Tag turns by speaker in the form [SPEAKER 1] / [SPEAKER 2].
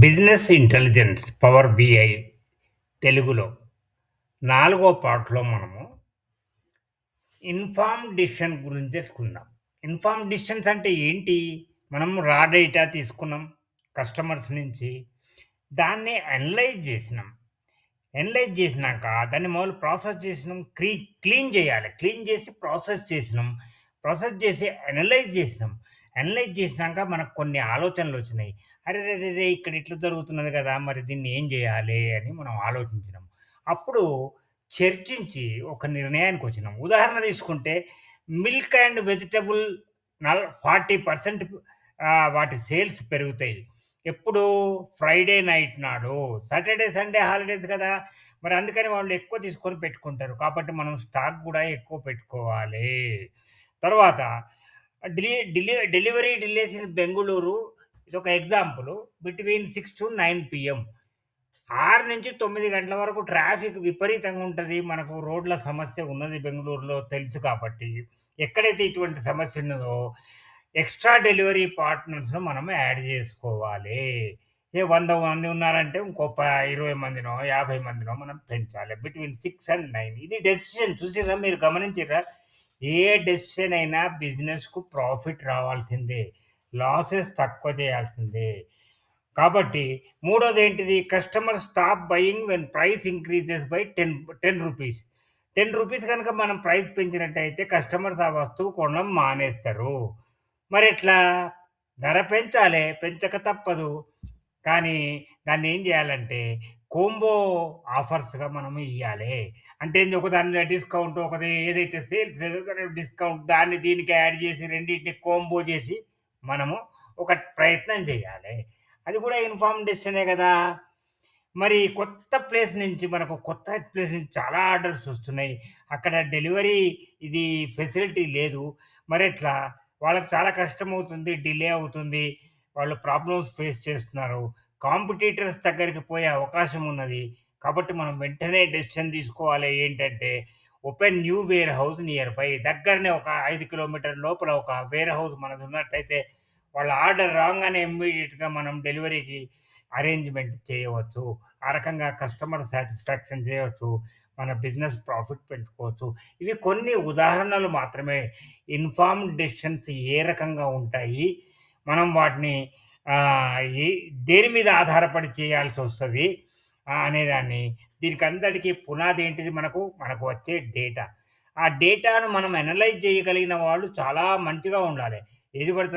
[SPEAKER 1] Business intelligence power BI తెలుగులో నాలుగో పార్ట్లో మనము ఇన్ఫార్మ్ డిసిషన్ గురించి తెలుసుకుందాం. ఇన్ఫార్మ్ డిసిషన్స్ అంటే ఏంటి? మనం రా డేటా తీసుకున్నాం కస్టమర్స్ నుంచి. దాన్ని అనలైజ్ చేసినాం. అనలైజ్ చేసినాక దాన్ని మొదలు ప్రాసెస్ చేసినాం. క్లీన్ చేయాలి. క్లీన్ చేసి ప్రాసెస్ చేసినాం. ప్రాసెస్ చేసి అనలైజ్ చేసినాం. అనలైజ్ చేసినాక మనకు కొన్ని ఆలోచనలొచ్చినాయి. అరెరెరెరే! ఇక్కడ ఇట్లా జరుగుతున్నది కదా! మరి దీన్ని ఏం చేయాలి అని మనం ఆలోచించినాం. అప్పుడు చర్చించి ఒక నిర్ణయానికొచ్చినాం. ఉదాహరణ తీసుకుంటే మిల్క్ అండ్ వెజిటబుల్ 40% వాటి సేల్స్ పెరుగుతాయి. ఎప్పుడు? ఫ్రైడే నైట్ నాడు. సాటర్‌డే, సండే హాలిడేస్ కదా! మరి అందుకని వాళ్ళు ఎక్కువ తీసుకొని పెట్టుకుంటారు. కాబట్టి మనం స్టాక్ గూడా ఎక్కువ పెట్టుకోవాలి. తర్వాత డెలివరీ డిలేస్ ఇన్ బెంగుళూరు ఇదొక ఎగ్జాంపుల్. Between 6-9 PM. 6-9 గంటల వరకు ట్రాఫిక్ విపరీతంగా ఉంటది. మనకు రోడ్ల సమస్య ఉన్నది బెంగుళూరులో తెలుసు కాబట్టి. ఎక్కడైతే ఇటువంటి సమస్య ఉన్నదో ఎక్స్‌ట్రా డెలివరీ పార్ట్నర్స్‌ను మనం యాడ్ జేసుకోవాలి. 100 మంది ఉన్నారంటే ఇంకో 20 మందినో, 50 మందినో మనం పెంచాలి. బిట్వీన్ 6 అండ్ 9 ఇది డెసిషన్ చూసిర్రా మీరు గమనించిర్రా? ఏ డెసిషన్ అయినా బిజినెస్‌కు ప్రాఫిట్ రావాల్సిందే. లాసెస్ తక్కువ చేయాల్సిందే. కాబట్టి మూడోదేంటిది customer stop buying when price increases by 10 rupees. 10 rupees గనుక మనం ప్రైస్ పెంచినట్టయితే కస్టమర్స్ ఆ వస్తువు కొనడం మానేస్తారు. మరెట్లా? ధర పెంచాలే. పెంచక తప్పదు. కానీ దాన్నేం జేయాలంటే కోంబో ఆఫర్స్‌గా మనం ఇయ్యాలే. అంటే ఏంది ఒకదాని మీద డిస్కౌంట్ ఒకటి ఏదైతే సేల్స్ లేదో దానికి డిస్కౌంట్ దాన్ని దీనికి యాడ్ జేసి రెండిటిని కోంబో జేసి మనము ఒక ప్రయత్నం జేయాలే. అది గూడా ఇన్ఫార్మ్ డెసిషనే గదా! మరి కొత్త ప్లేస్ నుంచి చాలా ఆర్డర్స్ ఒస్తున్నాయి. అక్కడ డెలివరీ ఇది ఫెసిలిటీ లేదు. మరెట్లా? వాళ్ళకి చాలా కష్టమవుతుంది. డిలే అవుతుంది. వాళ్ళు ప్రాబ్లమ్స్ ఫేస్ చేస్తున్నారు. కాంపిటీటర్స్ దగ్గరికి పోయే అవకాశం ఉన్నది. కాబట్టి మనం వెంటనే డెసిషన్ తీసుకోవాలి. ఏంటంటే open new warehouse nearby. దగ్గరనే ఒక 5 కిలోమీటర్ల లోపల ఒక వేర్ హౌస్ మనదున్నట్టయితే వాళ్ళ ఆర్డర్ రాంగానే ఇమ్మీడియేట్‌గా మనం డెలివరీకి అరేంజ్‌మెంట్ చేయవచ్చు. ఆ రకంగా కస్టమర్ సాటిస్ఫాక్షన్ చేయవచ్చు. మన బిజినెస్ ప్రాఫిట్ పెంచుకోవచ్చు. ఇవి కొన్ని ఉదాహరణలు మాత్రమే. ఇన్ఫార్మ్డ్ డెసిషన్స్ ఏ రకంగా ఉంటాయి? మనం వాటిని ఆహ్, ఏ దేని మీద ఆధారపడి చేయాల్సొస్తది అనేదాన్ని దీనికంతటికి పునాది ఏంటిది మనకు వచ్చే డేటా. ఆ డేటాను మనం అనలైజ్ చేయగలిగిన వాళ్ళు చాలా మంచిగా ఉండాలి. ఏది పడితే